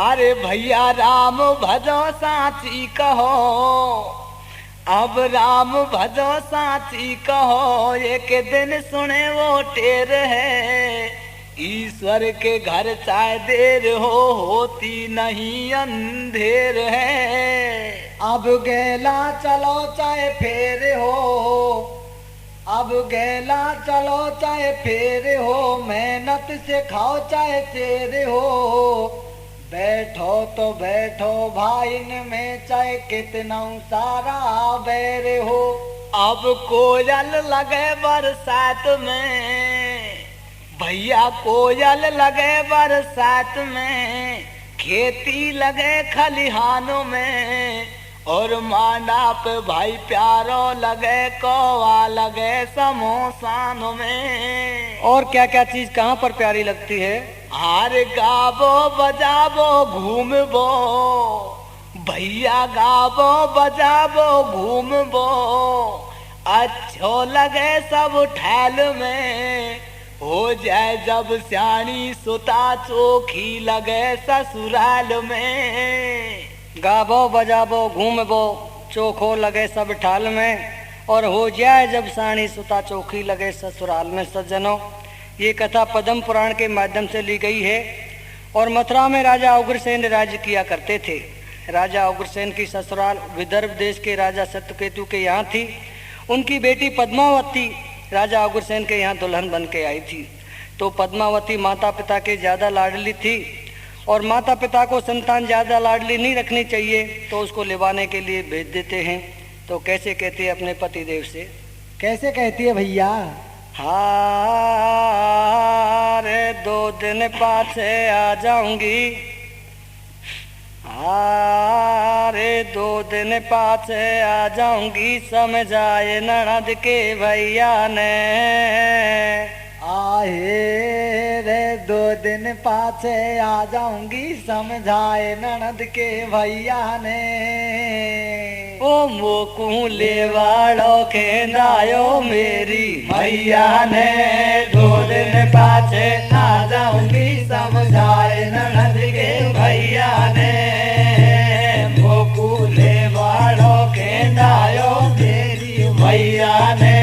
अरे भैया राम भजो साची कहो, अब राम भजो साची कहो, एक दिन सुने वो टेर है, ईश्वर के घर चाहे देर होती नहीं अंधेर है। अब गेला चलो चाहे फेर हो, अब गेला चलो चाहे फेर हो, मेहनत से खाओ चाहे चेर हो, बैठो तो बैठो भाई में चाहे कितना सारा बैर हो। अब कोयल लगे बरसात में, भैया कोयल लगे बरसात में, खेती लगे खलिहानों में, और मांडा पे भाई प्यारो लगे कौवा लगे समोसानों में। और क्या क्या चीज कहाँ पर प्यारी लगती है? हार गाबो बजाबो घूमबो, भैया गाबो बजाबो घूमबो, अच्छो लगे सब ठैल में, हो जाए जब सियाणी सुता चोखी लगे ससुराल में। गाबो बजाबो घूमबो चोखो लगे सब ठाल में, और हो जाए जब साणी सुता चोखी लगे ससुराल में। सज्जनों, ये कथा पद्म पुराण के माध्यम से ली गई है। और मथुरा में राजा उग्रसेन राज्य किया करते थे। राजा उग्रसेन की ससुराल विदर्भ देश के राजा सत्यकेतु के यहाँ थी। उनकी बेटी पद्मावती राजा उग्रसेन के यहाँ दुल्हन बन के आई थी। तो पद्मावती माता पिता के ज़्यादा लाडली थी, और माता पिता को संतान ज़्यादा लाडली नहीं रखनी चाहिए, तो उसको लिवाने के लिए भेज देते हैं। तो कैसे कहती है अपने पति देव से? कैसे कहती है भैया? हारे 2 दिन पाछे आ जाऊंगी, हारे 2 दिन पाछे आ जाऊंगी, समझाए ननद के भैया ने। आहे रे 2 दिन पाछे आ जाऊंगी, समझाए ननद के भैया ने। ओ मोकू लेवाड़ो खेंदायो मेरी भैया ने, 2 दिन पाछे आ जाऊंगी, समझाए ननद के भैया ने। मोकू लेवाड़ो खेंदायो मेरी भैया ने,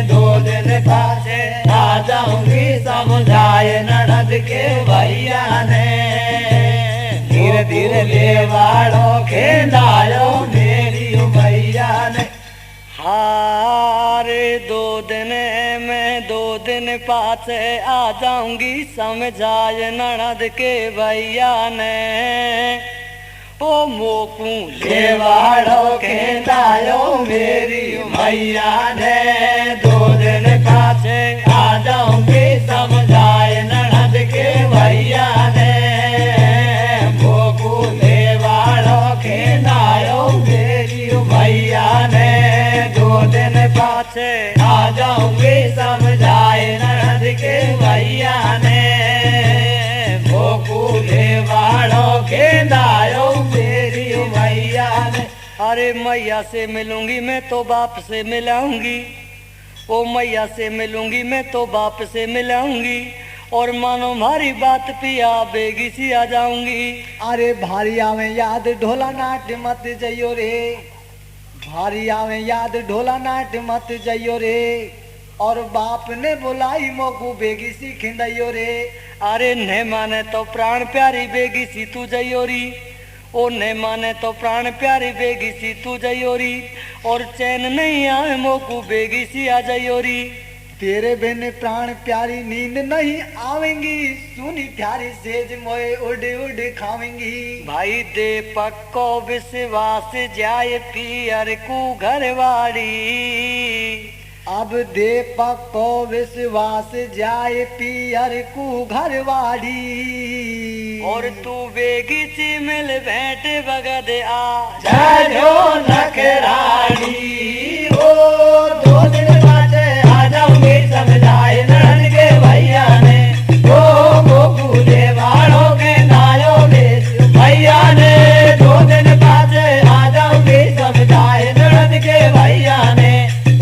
2 दिन पाछे आ जाऊंगी, समझाए ननद के भैया ने। धीरे धीरे लेवाड़ो खेंदायो मेरी भैया ने। हारे 2 दिन में 2 दिन पाछे आ जाऊंगी, समझाए ननद के भैया ने। ओ मोकू लेवाड़ो खेंदायो मेरी भैया ने, 2 दिन पाछे आ जाऊंगी, समझाए ननद के भैया ने। मोकू लेवाड़ो खेंदायो मेरी भैया ने, 2 दिन पाछे आ जाऊंगी, समझाए ननद के भैया ने। मोकू लेवाड़ो खेंदायो मेरी भैया ने। अरे मैया से मिलूंगी मैं तो बाप से मिलाऊंगी, ओ मैया से मिलूंगी मैं तो बाप से मिलाऊंगी, और मानो हमारी बात पिया बेगी सी आ जाऊंगी। अरे भारिया में याद ढोला नाट मत जइयो रे, भारिया में याद ढोला नाट मत जइयो रे, और बाप ने बुलाई मोकू बेगी सी खिंदइयो रे। अरे ने माने तो प्राण प्यारी बेगी सी तू जयोरी, ओ ने माने तो प्राण प्यारी बेगी सी तू जयोरी, और चैन नहीं आए मोकू बेगी सी आ जयोरी। तेरे बिन प्राण प्यारी नींद नहीं आवेंगी, सुनी प्यारी सेज मोए उड़ उड़ खावेंगी। भाई दे पक्को विश्वास जाए पियर को घरवाड़ी, अब दे पक्को विश्वास जाए पियर को घरवाड़ी। और तू बेगी सी मिल भेंट बगद आ जाओ नखरानी, ओ 2 दिन पाछे आ जाऊंगी, समझाए ननद के भैया ने। ओ मोकू लेवाड़ो खेंदायो मेरी भैया ने, 2 दिन पाछे आ जाऊंगी, समझाए ननद के भैया ने।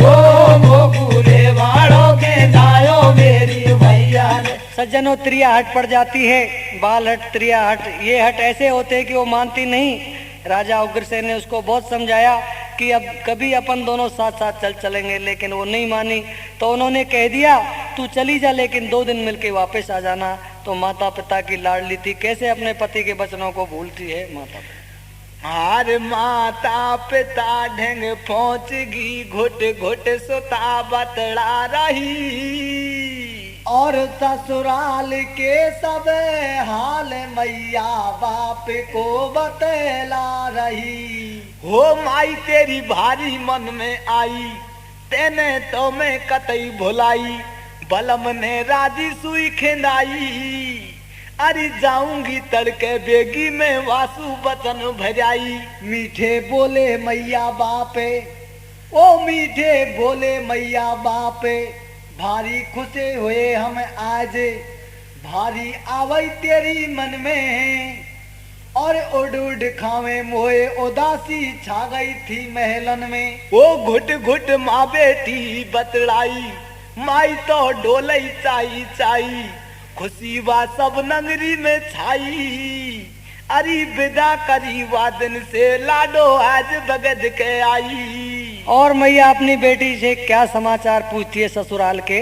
ओ मोकू लेवाड़ो खेंदायो मेरी भैया ने। सज्जनों त्रिया हट पड़ जाती है, बाल हट, त्रिया हट, ये हट ऐसे होते हैं कि वो मानती नहीं। राजा उग्रसेन ने उसको बहुत समझाया कि अब कभी अपन दोनों साथ साथ चलेंगे, लेकिन वो नहीं मानी। तो उन्होंने कह दिया तू चली जा, लेकिन 2 दिन मिलके वापस आ जाना। तो माता पिता की लाडली थी, कैसे अपने पति के वचनों को भूलती है माता पिता। हार माता पिता ढंग पहुंचगी, घुट घुट सुता बतला रही। और ससुराल के सब हाल मैया बाप को बतला रही। हो माई तेरी भारी मन में आई, तेने तो मैं कतई भुलाई। बलम ने राजी सुई खिंदाई, अरे जाऊंगी तड़के बेगी में वासु बचन भजाई। मीठे बोले मैया बापे, ओ मीठे बोले मैया बापे, भारी खुशे हुए हम आज, भारी आवई तेरी मन में। और उड़ उड़ खावे मोए उदासी छा गई थी महलन में। वो घुट घुट माँ बेटी बतलाई, माई तो डोलई चाई चाई। खुशी वा सब नगरी में छाई, अरे विदा करी वा दिन से लाडो आज बगद के आई। और मैया अपनी बेटी से क्या समाचार पूछती है ससुराल के।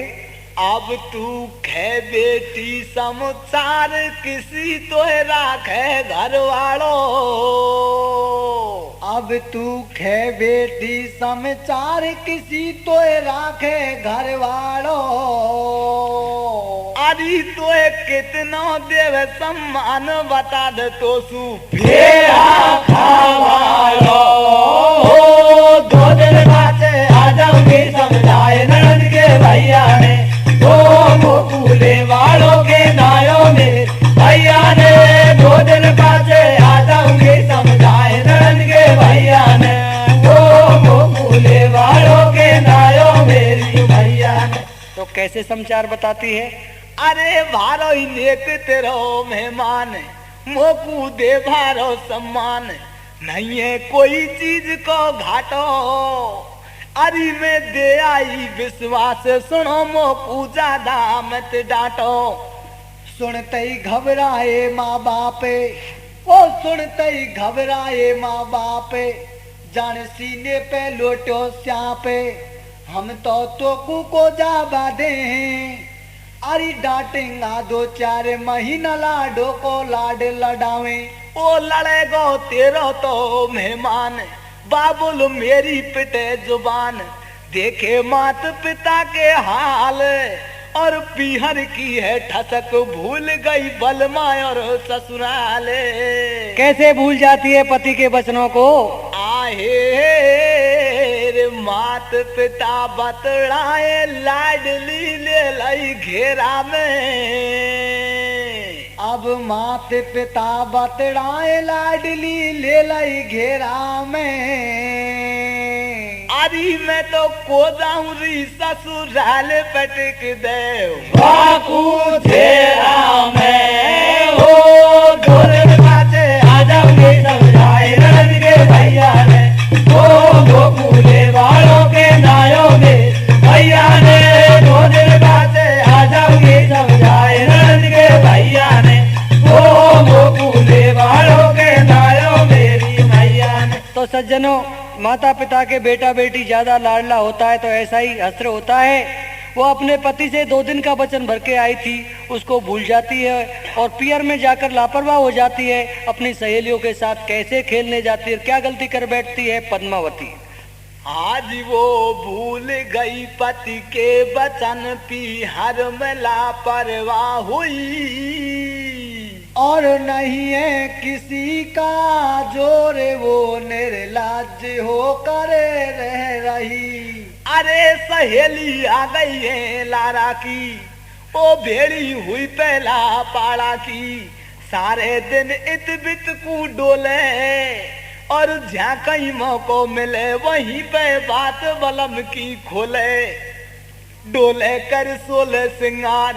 अब तू खे बेटी समाचार, किसी तो राखे घर वालों। अब तू खे बेटी समाचार, किसी तो राखे घर वालों। अरे तो कितना देव सम्मान बता दे तो सु फेरा खावालो। 2 दिन बाचे आ जाऊंगी, समझाए ननद के भैया ने। गोकुले वालों के नायों में भैया ने 2 दिन बाचे आ जाऊंगी, समझाए ननद के भैया ने। गोकुले वालों के नायों मेरी भैया ने। तो कैसे समाचार बताती है। अरे भारो ही नेक तेरो मेहमान, मोकू दे भारो सम्मान। नहीं है कोई चीज को घाटो, अरे मैं दे आई विश्वास। सुनो मोकू ज्यादा मत डांटो। सुनते ही घबराए माँ बापे, ओ सुनते ही घबराए माँ बापे। जान सीने पे लोटो स्यापे, हम तो को जा बाधे हैं। अरे डांटेगा 2-4 महीना, लाडो को लाड लडावे। ओ लड़ेगो तेरो तो मेहमान, बाबुल मेरी पिटे जुबान। देखे मात पिता के हाल, और पीहर की है ठसक। भूल गई बलमा और ससुराल। कैसे भूल जाती है पति के वचनों को। आहे मात पिता बतलाए, लाडली ले लाई घेरा में। अब मात पिता बतलाए, लाडली ले लाई घेरा में। अरे मैं तो को जाऊंगी ससुराल पटक दे बाकू तेरा मैं। हो 2 दिन बाचे आ जाऊंगी, समझाए ननद के भैया ने। गोकुले वालों के नायों में भैया ने। 2 दिन बाचे आ जाऊंगी, समझाए ननद के भैया ने। गोकुले वालों के नायों मेरी भैया ने। तो सज्जनों, माता पिता के बेटा बेटी ज्यादा लाडला होता है तो ऐसा ही असर होता है। वो अपने पति से 2 दिन का वचन भर के आई थी, उसको भूल जाती है और पियर में जाकर लापरवाह हो जाती है। अपनी सहेलियों के साथ कैसे खेलने जाती है, क्या गलती कर बैठती है पद्मावती। आज वो भूल गई पति के वचन, पीहर में लापरवाह हुई। और नहीं है किसी का जोर, वो निर्लज होकर रह रही। अरे सहेली आ गई है लारा की, ओ भेड़ी हुई पहला पाड़ा की। सारे दिन इत बित को डोले, और जहाँ कहीं मौको मिले वहीं पे बात बलम की खोले। डोले कर 16 सिंगार,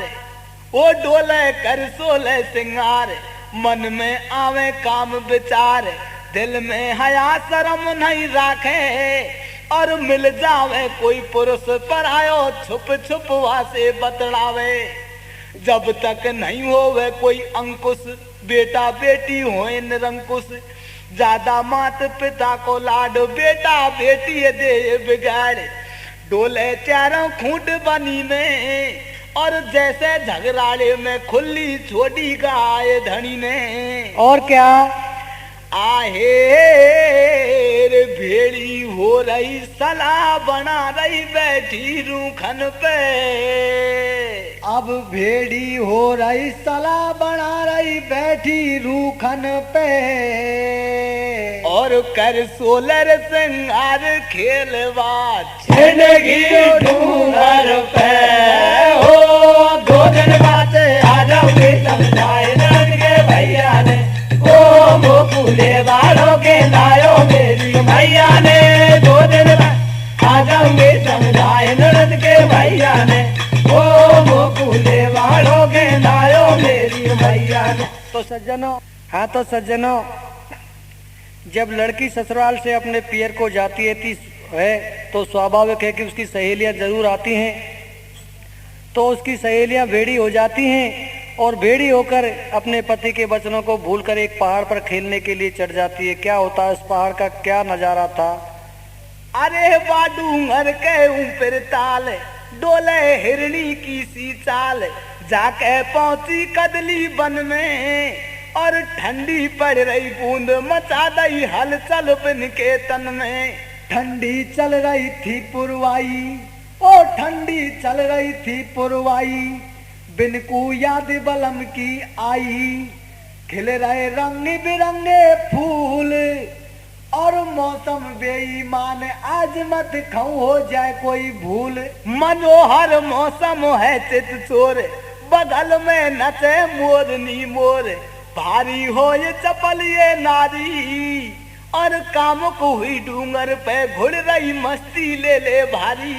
ओ डोले कर 16 सिंगार। मन में आवे काम विचार, दिल में हया शर्म नहीं राखे। और मिल जावे कोई पुरुष पर आयो, छुप छुप वासे बतलावे। जब तक नहीं होवे कोई अंकुश, बेटा बेटी होए निरंकुश। ज्यादा मात पिता को लाड, बेटा बेटी दे बिगाड़। डोले चारों खूंट बनी में, और जैसे झगड़ाड़े में खुली छोटी गाय धनी ने। और क्या? आहेर भेड़ी हो रही सलाह बना रही बैठी रूखन पे। अब भेड़ी हो रही सलाह बना रही बैठी रूखन पे। और कर सोलर सिंगार खेलवा जिंदगी डूंगर पे हो। दो दिन बाद आ जाओगे समझाए नंद के भैया ने। ओ गोकुले वालों के लायो मेरी भैया ने। दो दिन बाद आ जाओगे समझाए नंद के भैया ने। ओ गोकुले वालों के लायो मेरी भैया ने। तो सज्जनों, हाँ तो सज्जनों, जब लड़की ससुराल से अपने पियर को जाती है तो स्वाभाविक है कि उसकी सहेलियां जरूर आती हैं। तो उसकी सहेलियां भेड़ी हो जाती हैं और भेड़ी होकर अपने पति के वचनों को भूलकर एक पहाड़ पर खेलने के लिए चढ़ जाती है। क्या होता है उस पहाड़ का, क्या नजारा था? अरे बाडूंगर के ऊपर ताल, डोले हिरणी की सी चाल। जाके पहुंची कदली वन में, और ठंडी पड़ रही बूंद मचा दई हलचल बिन के तन में। ठंडी चल रही थी पुरवाई, ओ ठंडी चल रही थी पुरवाई। बिन को याद बलम की आई। खिल रहे रंग बिरंगे फूल, और मौसम बेईमान, आज मत खाऊं हो जाए कोई भूल। मनोहर मौसम है चित चोर, बगल में नचे मोरनी मोर। भारी हो ये चपल ये नारी, और कामुक हुई डूंगर पे घुड़ रही मस्ती ले ले भारी।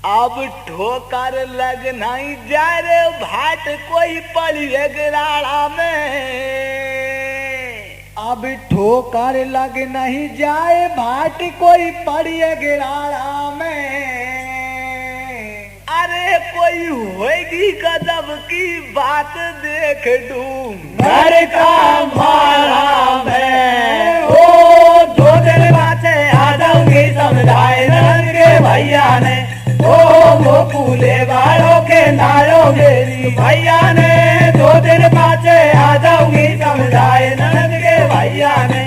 अब ठोकर लग नहीं जाए रे भाट कोई पड़ी गिराड़ा में। अब ठोकर लग नहीं जाए भाट कोई पड़ी गिराड़ा में। अरे कोई होगी गजब की बात देख घर का मारा मैं। ओ दो दिन बाद आ जाऊंगी समझाए नंद के भैया ने। ओ गोकुले वालों के लायो मेरी भैया ने। दो दिन बाद आ जाऊंगी समझाए नंद के भैया ने।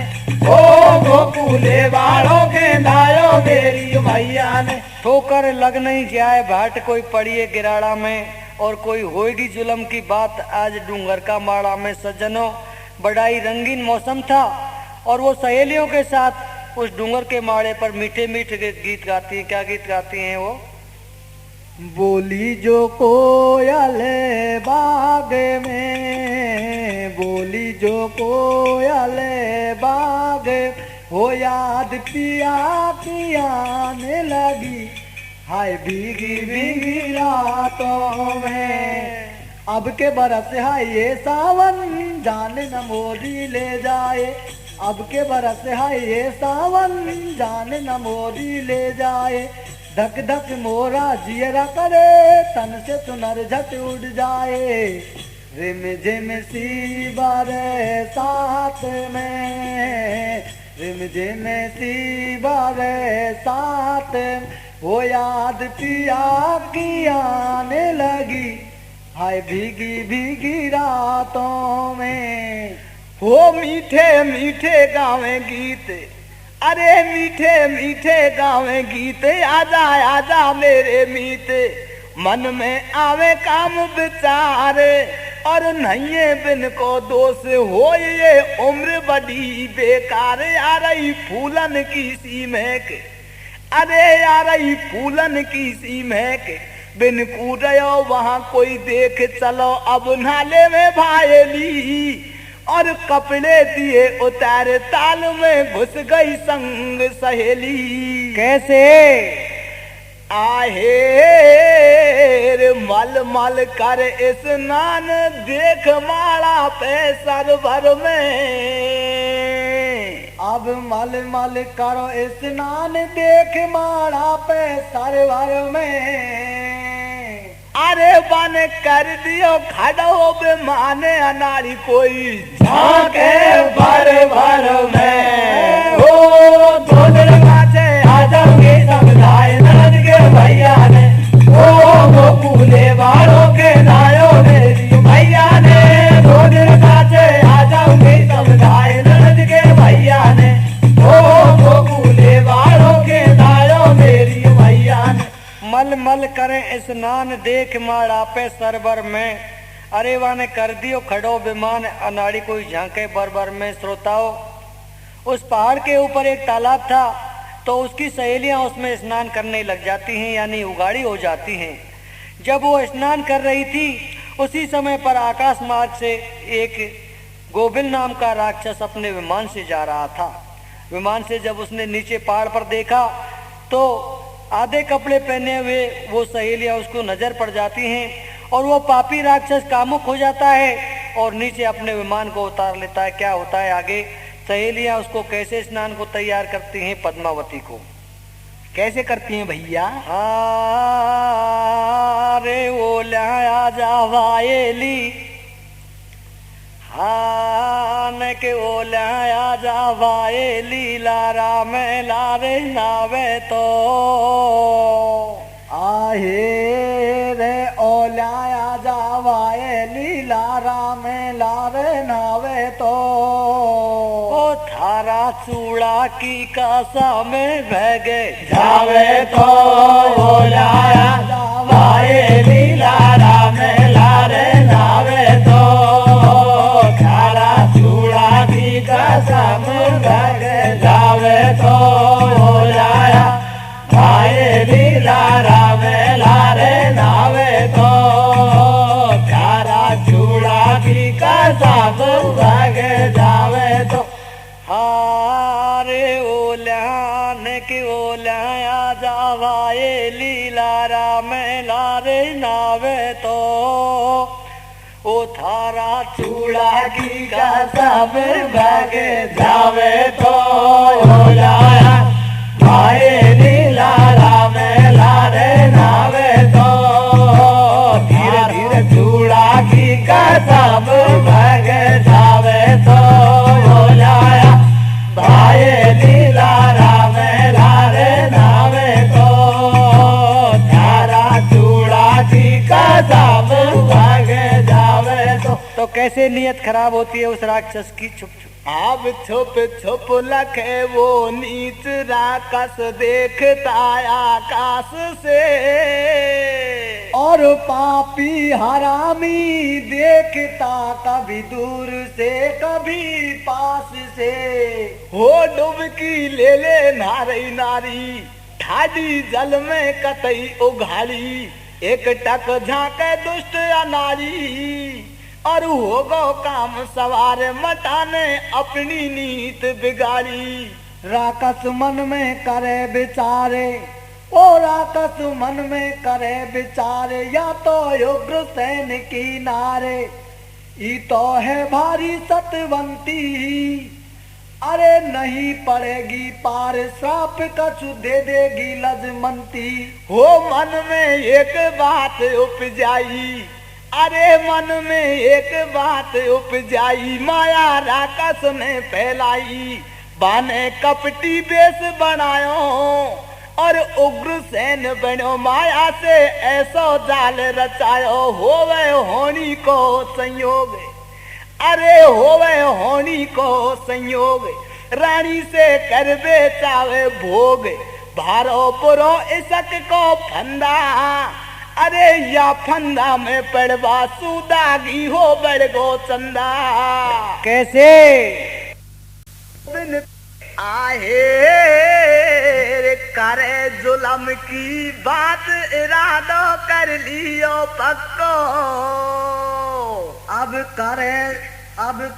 ओ गोकुले वालों के लायो मेरी भैया ने। ठोकर लग नहीं जाए भाट कोई पड़िए गिराड़ा में, और कोई होएगी जुल्म की बात आज डूंगर का माड़ा में। सज्जनों, बड़ा ही रंगीन मौसम था, और वो सहेलियों के साथ उस डूंगर के माड़े पर मीठे मीठे गीत गाती हैं। क्या गीत गाती हैं वो? बोली जो कोयल बाग में, बोली जो कोयल बाग, हो याद पिया की आने लगी, हाय भीगी भीगी रातों में। अब के बरस है ये सावन, जान न मोदी ले जाए। अब के बरस है ये सावन, जान न मोदी ले जाए। धक धक मोरा जियरा करे, तन से सुनर झट उड़ जाए। रिम झिम सी बारे साथ में, रिम झिम सी बारे साथ, वो याद पिया की आने लगी, हाय भीगी भीगी रातों में। हो मीठे मीठे गावे गीत, अरे मीठे मीठे गावे गीत। आजा आजा मेरे मीत, मन में आवे काम विचार, और नहीं बिन को दोष हो ये उम्र बड़ी बेकार। आ रही फूलन की सी महक, अरे आ रही फूलन की सी महक। बिन कूदयो वहाँ कोई देख चलो, अब नाले में भायली, और कपड़े दिए उतार ताल में घुस गई संग सहेली। कैसे? आहेर मल मल कर स्नान, देख माला पे सरभर में। अब मल मल करो स्नान, देख माला पे सरभर में। अरे बन कर दियो खड़ो बे माने अनाड़ी कोई झाके भर भर में ओ धोदड़ काचे आ जाओगे समझाए ननद के भैया ने ओ गोकुले वालों के नायो मेरी भैया ने धोदड़ काचे आ जाओगे समझाए ननद के भैया ने ओ गोकुले वालों के नायो मेरी भैया ने मल मल करें स्नान देख माड़ापे सरबर में। अरे वाने कर दियो खड़ो विमान अनाड़ी कोई झांके बरबर में। श्रोताओं, उस पहाड़ के ऊपर एक तालाब था तो उसकी सहेलियां उसमें स्नान करने लग जाती हैं, यानी उगाड़ी हो जाती हैं। जब वो स्नान कर रही थी उसी समय पर आकाश मार्ग से एक गोबिल नाम का राक्षस अपने विमान से जा रहा था। विमान से जब उसने नीचे पहाड़ पर देखा तो आधे कपड़े पहने हुए वो सहेलियां उसको नजर पड़ जाती हैं और वो पापी राक्षस कामुक हो जाता है और नीचे अपने विमान को उतार लेता है। क्या होता है आगे? सहेलियां उसको कैसे स्नान को तैयार करती हैं, पद्मावती को कैसे करती हैं भैया? रे वो लाया जावाएली हान के ओ लाया जावाएली लारा में लारे नावे तो आहे रे ओ लाया जावाएली लारा में लारे नावे तो ओ थारा चूड़ा की कासा में भगे जावे तो ओ लाया जावाएली लारा में लारे नावे तो थारा चूड़ा की कसम भगे जावे तो ओ लाया भाई लारा में लारे नावे तो थारा चूड़ा की कसम भगे जावे तो हारे ओल्यान के ओल्या जावाए लीलारा में लारे नावे तो ओ थारा चूड़ा की कसम भगे जावे तो ओ लाया भाई लारा में लारे नावे तो धीरे धीरे चूड़ा की कसम भगे जावे तो ओ लाया भाई लारा में लारे नावे तो थारा चूड़ा की कसम भगे जावे तो कैसे नियत खराब होती है उस राक्षस की। छुप छुप अब छुप छुप लखे वो नीच राक्षस देखता आकाश से और पापी हरामी देखता कभी दूर से कभी पास से हो डुबकी ले ले नारी नारी ठाडी जल में कतई उघाड़ी एक टक झांके दुष्ट अनारी और हो गो काम सवार मटाने अपनी नीत बिगाड़ी। राकस मन में करे बिचारे ओ राकस मन में करे बिचारे या तो उग्र सैन की नारे ई तो है भारी सतवंती अरे नहीं पड़ेगी पार श्राप कछु दे देगी लजमंती। हो मन में एक बात उपजाई अरे मन में एक बात उपजाई माया राक्षस ने फैलाई बाने कपटी बेस बनायो और उग्र सैन बनो माया से ऐसो जाल रचायो होवे होनी को संयोग अरे होवे होनी को संयोग रानी से कर बेचावे भोग भारो पुरो इसक को फंदा अरे या फंदा में पड़वा सुदागी हो बड़गो चंदा। कैसे आहे करे जुलम की बात इरादो कर लियो पक्को अब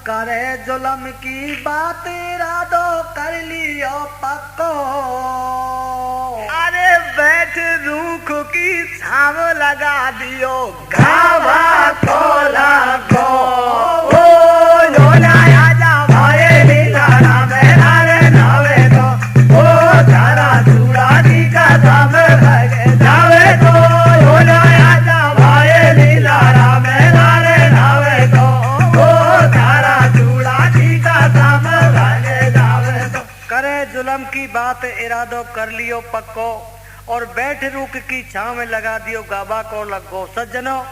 करे जुलम की बात इरादो कर लियो पक्को अरे बैठ रूख की छाव लगा दियो घावा खोला को ओ लोला आजा भाई लीला में नारे नावे तो ओ धारा चूड़ा की कसम भगे जावे तो लोला आजा भाई इरादो कर लियो पक्को, और बैठ रुक की छांव में लगा दियो गाबा को लगो। सज्जनों,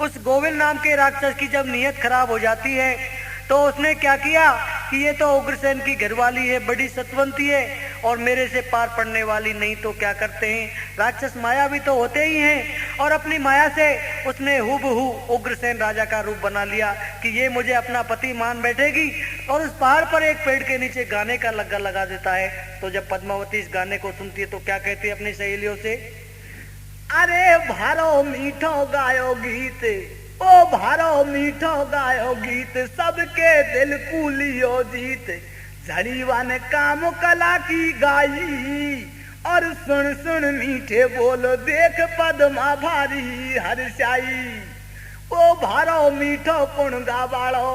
उस गोविंद नाम के राक्षस की जब नीयत खराब हो जाती है तो उसने क्या किया कि ये तो उग्रसेन की घरवाली है, बड़ी सतवंती है और मेरे से पार पड़ने वाली नहीं, तो क्या करते हैं राक्षस माया भी तो होते ही हैं, और अपनी माया से उसने हुबहू उग्रसेन राजा का रूप बना लिया कि ये मुझे अपना पति मान बैठेगी, और उस पहाड़ पर एक पेड़ के नीचे गाने का लग्गा लगा देता है। तो जब पद्मावती इस गाने को सुनती है तो क्या कहती है अपनी सहेलियों से, अरे भारो मीठो गायो गीत, ओ भारो मीठो गायो गीत, सबके दिल कूलियो जीत, झड़ीवन काम कला की गाई, और सुन सुन मीठे बोलो देख पद्मा भारी हर्षाई। ओ भारो मीठो कुण गाबाड़ो,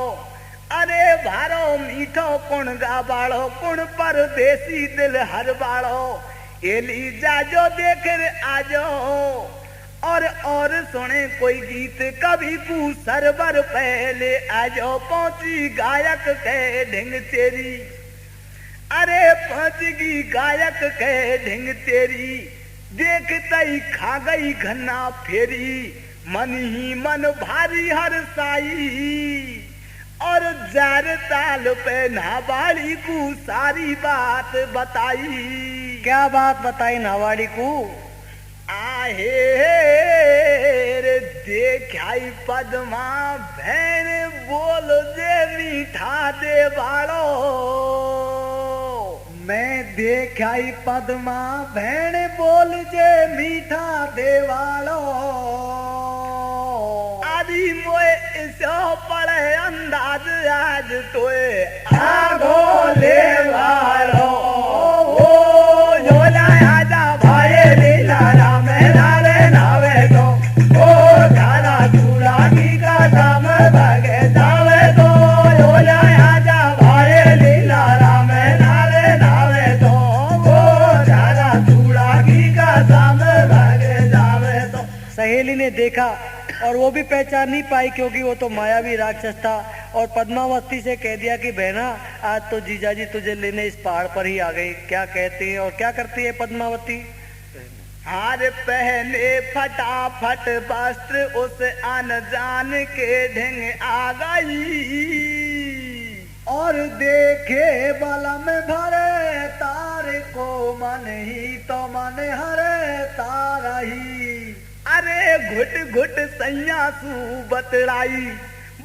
अरे भारो मीठो कुण गाबाड़ो, कुण परदेसी दिल हर बाड़ो, एली जाजो देख आजो, और सुने कोई गीत कभी कू सरबर पहले आजो, पहुंची गायक के ढिंग तेरी, अरे पहुंचगी गायक के ढिंग तेरी, देखते ही खा गई घना फेरी, मन ही मन भारी हर साई, और जार ताल पे नाबाड़ी को सारी बात बताई। क्या बात बताई नावाड़ी को, आहे रे देखाई पद्मा भैन बोल दे मीठा दे बाड़ो, मैं देखाई पद्मा भैन बोल दे मीठा दे बाड़ो, आदि मोए इसो पड़े अंदाज आज तोए आगो ले बाड़ो, ओ झोला आजा भाई लीला राम नारे नावे तो, ओ धारा चूड़ा की का दाम भागे जावे तो, झोला आजा भाई लीला राम नारे नावे तो, ओ धारा चूड़ा की का दाम भागे जावे तो। सहेली ने देखा और वो भी पहचान नहीं पाई क्योंकि वो तो मायावी राक्षस था, और पद्मावती से कह दिया कि बहना आज तो जीजाजी तुझे लेने इस पहाड़ पर ही आ गई। क्या कहती है और क्या करती है पद्मावती, हार पहने फटाफट वस्त्र उस आन जान के ढंग आ गई, और देखे बलम भरे तार को मन ही तो मन हरे तारा ही, अरे घुट घुट सैयासू बतराई,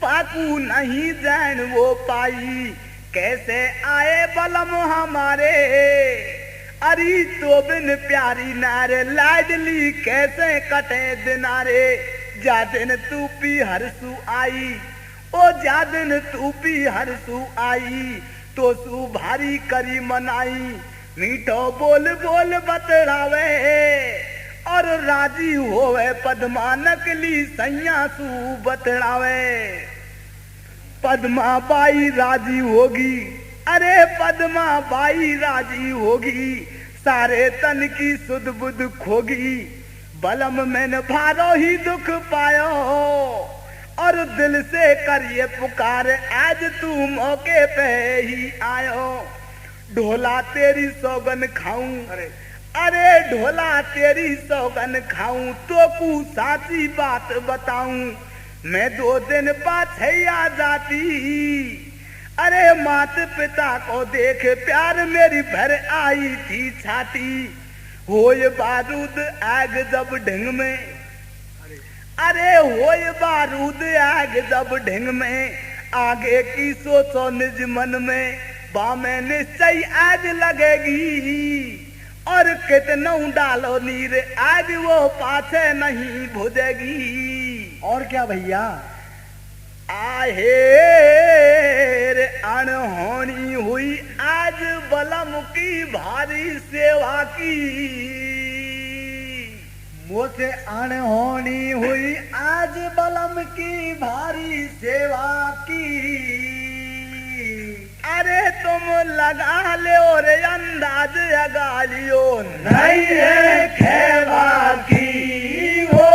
बाकू नहीं जान वो पाई, कैसे आए बलम हमारे, अरे तो बिन प्यारी नारे लाडली कैसे कटे दिनारे, जा दिन तू पी हरसू आई, ओ जा दिन तू पी हरसू आई, तो सू भारी करी मनाई, मीठो बोल बोल बतरावे, और राजी होवे पद्मा नकली सैयासू बतरावे, पद्मा बाई राजी होगी, अरे पद्मा बाई राजी होगी, सारे तन की सुध बुध खोगी, बलम मैंने भारो ही दुख पायो, और दिल से करिए पुकार आज तू मौके पे ही आयो, ढोला तेरी सौगन खाऊं, अरे ढोला तेरी सौगन खाऊं, तो कू साची बात बताऊं, मैं 2 दिन पाछे आ जाती, अरे मात पिता को देख प्यार मेरी भर आई थी छाती, होय बारूद आग जब ढंग में, अरे होय बारूद आग जब ढंग में, आगे की सोचो निज मन में, बामें निश्चय आग लगेगी, और कितनों डालो नीर आग वो पाछे नहीं भुजेगी। और क्या भैया, आहेर अनहोनी हुई आज बलम की भारी सेवा की, मुझसे अनहोनी हुई आज बलम की भारी सेवा की, अरे तुम लगा ले और अंदाज लगा लियो नहीं है खेवा की, वो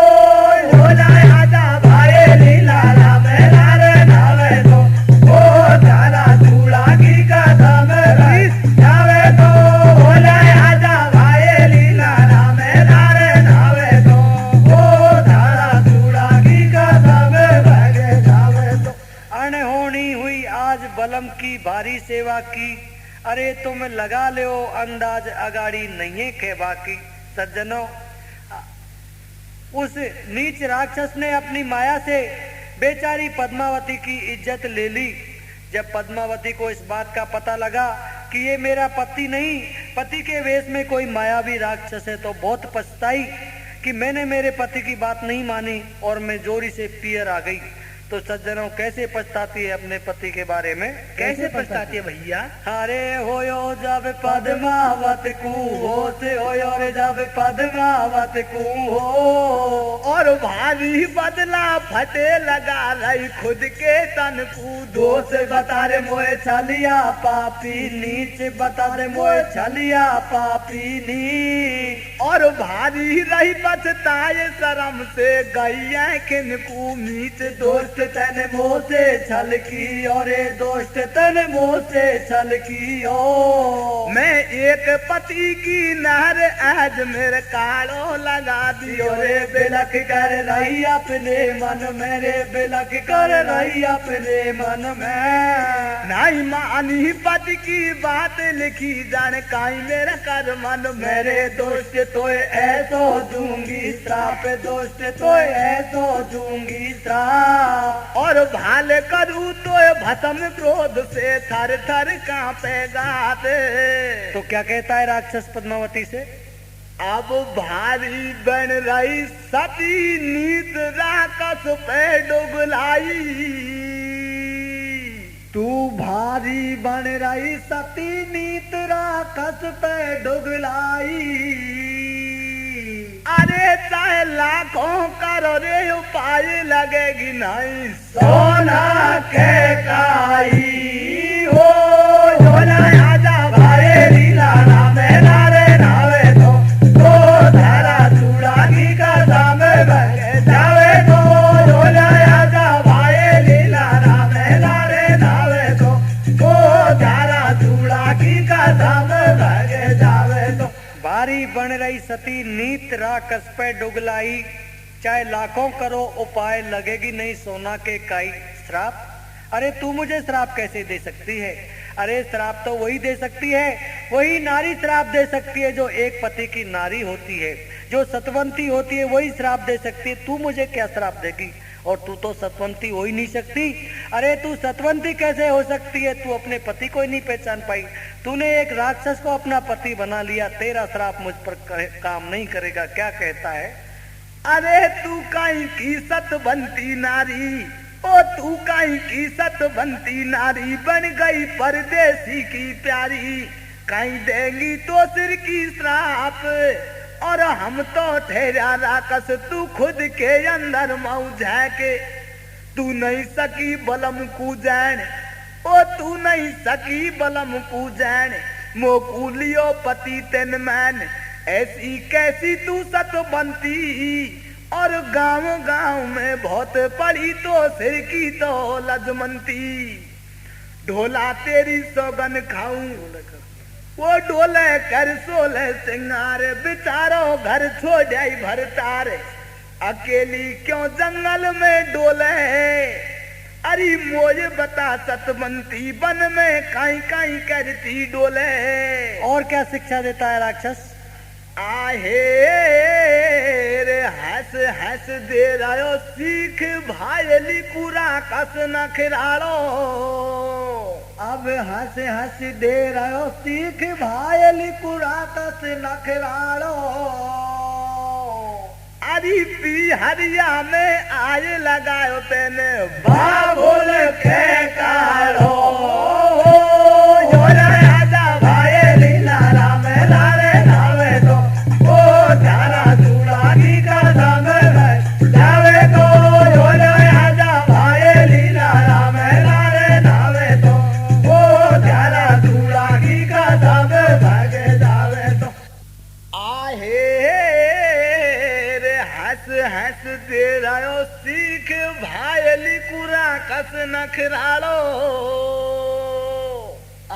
झोला आजा भाई लीला राम नारे नावे तो, ओ धारा चूड़ा की कदम जावे तो, झोला आजा की, अरे तुम लगा लो अंदाज अगाड़ी नहीं खे बाकी। सज्जनों, उस नीच राक्षस ने अपनी माया से बेचारी पद्मावती की इज्जत ले ली। जब पद्मावती को इस बात का पता लगा कि ये मेरा पति नहीं, पति के वेश में कोई मायावी राक्षस है, तो बहुत पछताई कि मैंने मेरे पति की बात नहीं मानी और मैं जोरी से पियर आ गई। तो सज्जनों, कैसे पछताती है अपने पति के बारे में? कैसे पछताती है भैया? अरे होयो जब पद्मावत को होते होयो रे जब पद्मावत को हो, और भारी बदला फटे लगा रही खुद के तन को। दोष बता रे मोए छलिया पापी नीच, बता रे मोए छलिया पापी नीच। और भारी रही पछताए शर्म से गई किन को नीच। दोस्त तन मोह से छल की और दोस्त तन मोह से छल की ओ। मैं एक पति की नहर आज मेरे कालो लगा दियो रे बिलख कर रही अपने मन में, रे बिलख कर रही अपने मन में। नहीं मानी पति की बात लिखी जान काई मेरा कर मन। मेरे दोस्त तो ऐसो दूंगी श्राप, दोस्त तो ऐसो दूंगी श्राप। और भाल करूं तो भस्म क्रोध से थर थर कांपेगा। तो क्या कहता है राक्षस पद्मावती से? अब भारी बन रही सती नीत राक्षस पे डुगलाई। तू भारी बन रही सती नीत राक्षस पे डुगलाई। अरे चाहे लाखों करो रे उपाय लगेगी नहीं। सोना के काई हो जोना आजा भाई लीला नामे नारे नावे तो धारा चूड़ागी का दाम बगे जावे तो। जोना आजा भाई लीला नामे नारे नावे तो धारा चूड़ागी का दाम बगे जावे तो। भारी बन रही सती नीत राक्षस पे डुगलाई, चाहे लाखों करो उपाय लगेगी नहीं सोना के काई। श्राप? अरे तू मुझे श्राप कैसे दे सकती है? अरे श्राप तो वही दे सकती है, वही नारी श्राप दे सकती है जो एक पति की नारी होती है, जो सतवंती होती है, वही श्राप दे सकती है। तू मुझे क्या श्राप देगी? और तू तो सतवंती हो ही नहीं सकती। अरे तू सतवंती कैसे हो सकती है? तू अपने पति को ही नहीं पहचान पाई। तूने एक राक्षस को अपना पति बना लिया, तेरा श्राप मुझ पर काम नहीं करेगा। क्या कहता है? अरे तू काई की सतवंती नारी, ओ तू काई की सतवंती नारी बन गई परदेसी की प्यारी। कहीं देंगी तो सिर की श्राप और हम तो ठहरा राक्षस। तू खुद के अंदर मौजा के तू नहीं सकी बलम कूजैन, ओ तू नहीं सकी बलम कूजैन। मोकुलियो पति तेन मैन ऐसी कैसी तू सतवंती। और गांव गांव में बहुत पड़ी तो सिर की तो लजमंती। ढोला तेरी सौगन खाऊं वो डोले कर सोले सिंगार। बिचारो घर छोड़ भरतार अकेली क्यों जंगल में डोले। अरे मोजे बता सतवंती बन में काई काई करती डोले। और क्या शिक्षा देता है राक्षस? आहे रे हंस हंस दे रहो सीख भायली पूरा कस नखराड़ो। अब हंस हंस दे रहो सीख भायली पूरा कस नखराड़ो। अरे पिहरिया में आय लगायो तेने बाबुल के काढ़ो। हंस दे रहो सीख भायली कुरा कस नखराड़ो।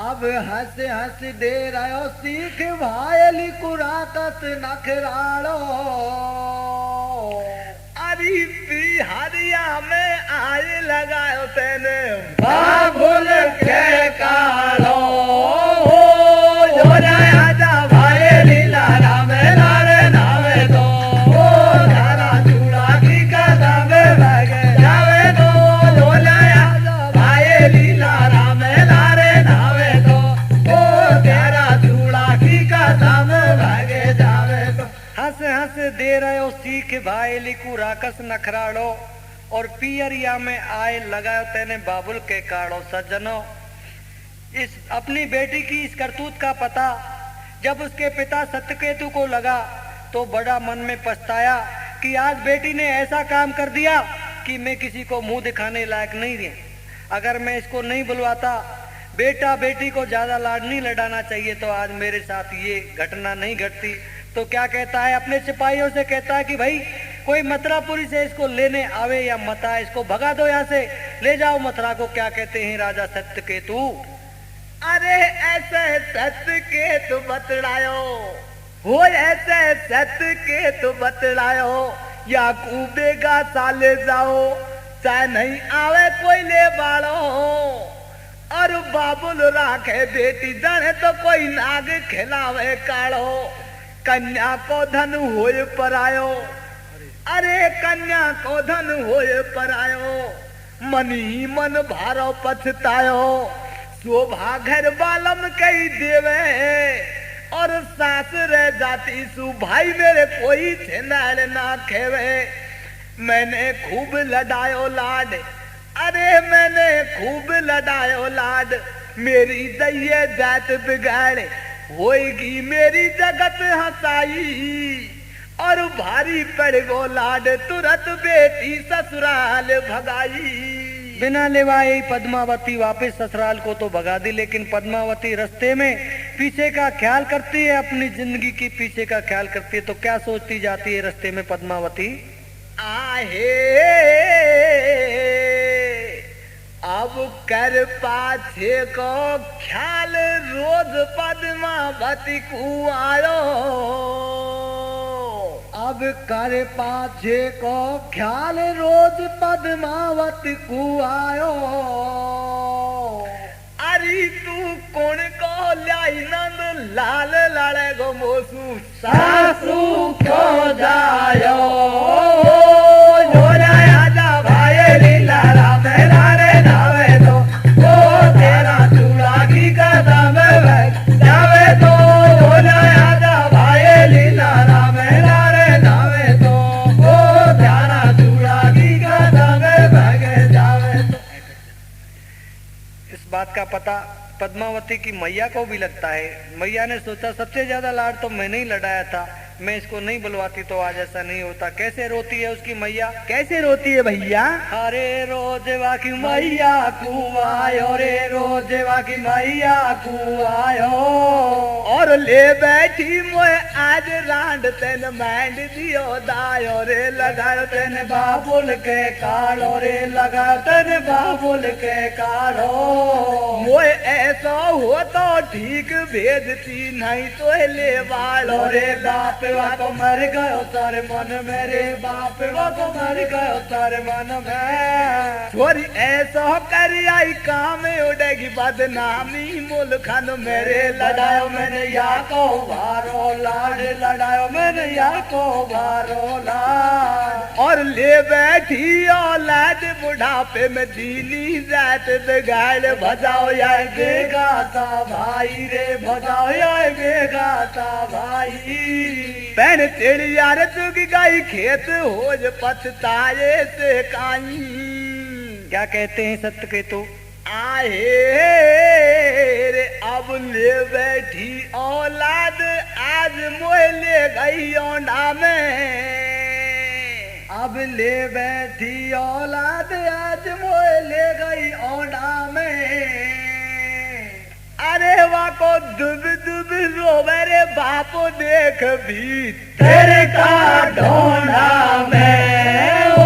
अब हंस हंस दे रहो सीख भायली कुरा कस नखराड़ो। अरे बिहारिया में आय लगायो तेने बाबुल के काढ़ो। हंस दे रहे सीख भाई लिखू राकस नखराड़ो और पियरिया में आए लगायो तेने बाबुल के काड़ो। सज्जनों, इस अपनी बेटी की इस करतूत का पता जब उसके पिता सत्यकेतु को लगा तो बड़ा मन में पछताया कि आज बेटी ने ऐसा काम कर दिया कि मैं किसी को मुंह दिखाने लायक नहीं रही। अगर मैं इसको नहीं बुलवाता, बेटा बेटी को ज्यादा लाड नहीं लड़ाना चाहिए, तो आज मेरे साथ ये घटना नहीं घटती। तो क्या कहता है, अपने सिपाहियों से कहता है कि भाई कोई मथुरापुरी से इसको लेने आवे या मत आए, इसको भगा दो यहाँ से, ले जाओ मथुरा को। क्या कहते हैं राजा सत्यकेतु, अरे ऐसे सत्यकेतु बतलायो हो, ऐसे सत्यकेतु बतलायो, या कूबेगा साले जाओ, चाहे नहीं आवे कोई ले बाड़ो। और बाबुल राखे बेटी जाने तो कोई नाग खिलावे काढ़ो। कन्या को धन होए परायो, अरे कन्या को धन होए परायो, मन ही मन भारो पछतायो। शोभा घर बालम कही देवे और सास रह जाती सु, भाई मेरे कोई छेनाड़ ना खेवे। मैंने खूब लड़ायो लाड, अरे मैंने खूब लड़ायो लाड, मेरी दैये जात बिगाड़ होएगी मेरी जगत हंसाई। और भारी पड़ गो लाड, तुरंत बेटी ससुराल भगाई। बिना लेवाए पद्मावती वापस ससुराल को तो भगा दी, लेकिन पद्मावती रास्ते में पीछे का ख्याल करती है, अपनी जिंदगी की पीछे का ख्याल करती है। तो क्या सोचती जाती है रास्ते में पद्मावती, आहे अब कर पाछे को ख्याल, रोज पद्मावती को आयो। अब कर पाछे को ख्याल, रोज पद्मावती को आयो। अरे तू कौन को लाई नंद लाल लाले गो मोसू, सासू क्यों जायो। जोरा आजा भाई लीला राम लारे नावे तो, ओ तेरा चूड़ा की कदम जावे तो। जोरा आजा भाई लीला राम लारे नावे तो, ओ तेरा चूड़ा की कदम जावे तो। इस बात का पता पद्मावती की मैया को भी लगता है। मैया ने सोचा सबसे ज्यादा लाड तो मैंने ही लड़ाया था, मैं इसको नहीं बुलवाती तो आज ऐसा नहीं होता। कैसे रोती है उसकी मैया, कैसे रोती है भैया, अरे रोजेवा की मैया कुआयो, रे रोजेवा की मैया कुआयो। और ले बैठी मोए आज रांड, तेन बैंड दियो दायो, रे लगायो तेन बाबुल के काढ़ो, रे लगा तेन बाबुल के काढ़ो। मोए ऐसा हो तो ठीक भेजती, नहीं तो ले वालो रे बाप को मर गयो तारे मन में, रे बाप को मर गयो तारे मन में। छोरी ऐसा कर आई काम उड़ेगी बदनामी मुल्खन मेरे। लड़ायो मैंने या को भारो लाड, लड़ायो मैंने या को भारो लाड। और ले बैठी औलाद बुढ़ापे में दीनी जात बिगाड़, भजाओ या बेगा सा भाई, रे भजाओ या बेगा सा भाई। पैन तेरी यार चुकी गई खेत हो पछताए से काई। क्या कहते हैं सत्यकेतु, आहे रे अब ले बैठी औलाद, आज मोह ले गई औंडा में। अब ले बैठी औलाद, आज मोह ले गई औंडा में। अरे वाको दुब दुब रोवे रे बापो, देख भी तेरे का ढोंडा में। ओ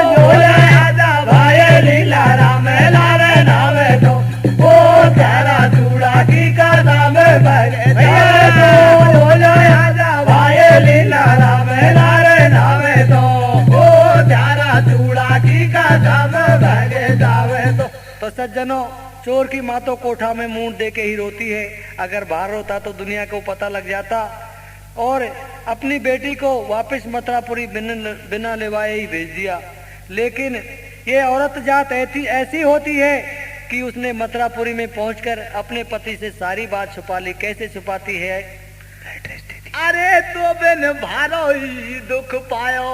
जोया आजा भाई लीला राम लारे नावे तो, ओ तेरा चूड़ा की कदम बगे जावे तो। जोया आजा भाई लीला राम लारे नावे तो, ओ तेरा चूड़ा की कदम बगे जावे तो सज्जनों, चोर की माँ तो कोठा में मुंह दे के ही रोती है। अगर बाहर होता तो दुनिया को पता लग जाता और अपनी बेटी को वापस मथुरापुरी बिना लेवाए ही भेज दिया। लेकिन ये औरत जात ऐसी होती है कि उसने मथुरापुरी में पहुंचकर अपने पति से सारी बात छुपा ली। कैसे छुपाती है, अरे तो बिन भारोई दुख पायो,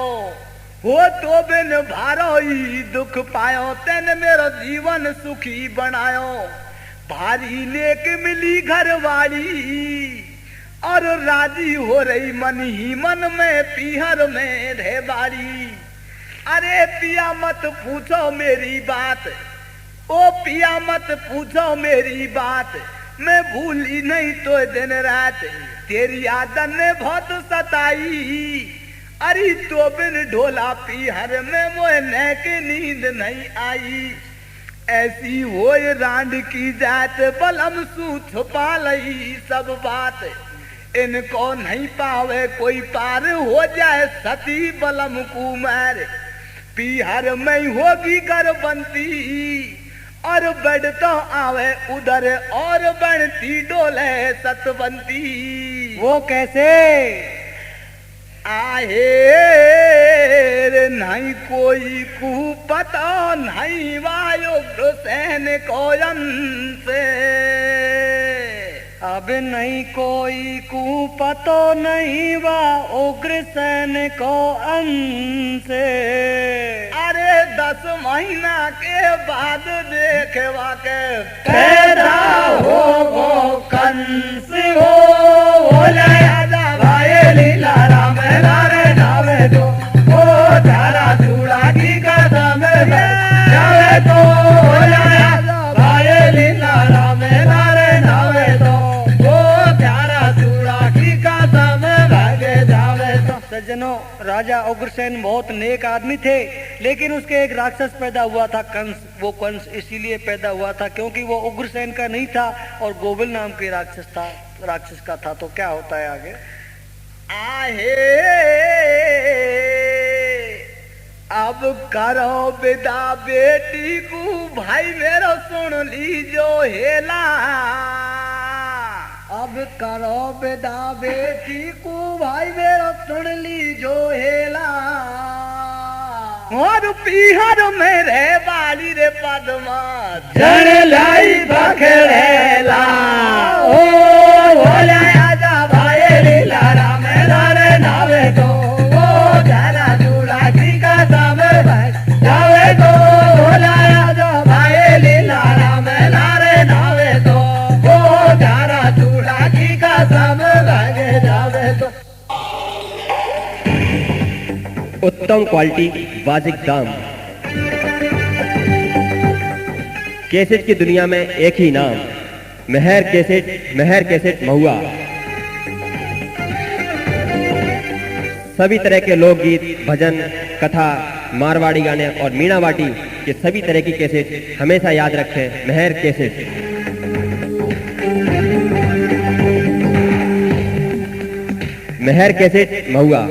हो तो बिन भारोई दुख पायो, तेन मेरो जीवन सुखी बनायो। भारी नेक मिली घरवाली और राजी हो रही मन ही मन में, पीहर में रह बारी। अरे पिया मत पूछो मेरी बात, ओ पिया मत पूछो मेरी बात, मैं भूली नहीं तो दिन रात, तेरी आदत ने बहुत सताई। अरे तो बिन ढोला पीहर में मोह नेक नींद नहीं आई। ऐसी हो रांड की जात, बलम सू छुपा लई सब बात, इनको नहीं पावे कोई पार, हो जाए सती बलम कुमार। पीहर में होगी गर्भवंती और बढ़ तो आवे उधर, और बढ़ती डोले सतवंती। वो कैसे? आहे नहीं कोई कु पता, नहीं वायु सैन कोयन से। अब नहीं कोई कु पतो, नहीं वा उग्र सैन को अंसे। अरे 10 महीना के बाद देखवा के पैदा हो गो कंस हो, आजा भाई लीला राम नारे नावे दो, ओ धारा चूड़ा की कसम जावे तो, आजा भाई लीला राम नारे नावे दो, ओ धारा चूड़ा की कसम भागे जावे तो। सज्जनों, राजा उग्रसेन बहुत नेक आदमी थे, लेकिन उसके एक राक्षस पैदा हुआ था कंस। वो कंस इसीलिए पैदा हुआ था क्योंकि वो उग्रसेन का नहीं था और गोविल नाम के राक्षस का था। तो क्या होता है आगे? आहे अब करो विदा बेटी को, भाई मेरो सुन लीजो हेला। अब करो विदा बेटी को, भाई मेरो सुन लीजो हेला। और पीहर मेरे बाली रे पद्मा, जड़ लाई बखेड़ेला। ओ भोले आजा भाई लीला राम नारे नावे दो, ओ जरा चूड़ा की कसम जावे दो, भोले आजा भाई लीला राम नारे नावे दो, ओ जरा चूड़ा की कसम भागे जावे दो। उत्तम क्वालिटी, वाजिब दाम। कैसेट की दुनिया में एक ही नाम, मेहर कैसेट महुआ। सभी तरह के लोकगीत, भजन, कथा, मारवाड़ी गाने और मीणावाटी के सभी तरह की कैसेट हमेशा याद रखें, मेहर कैसेट। मेहर कैसेट महुआ।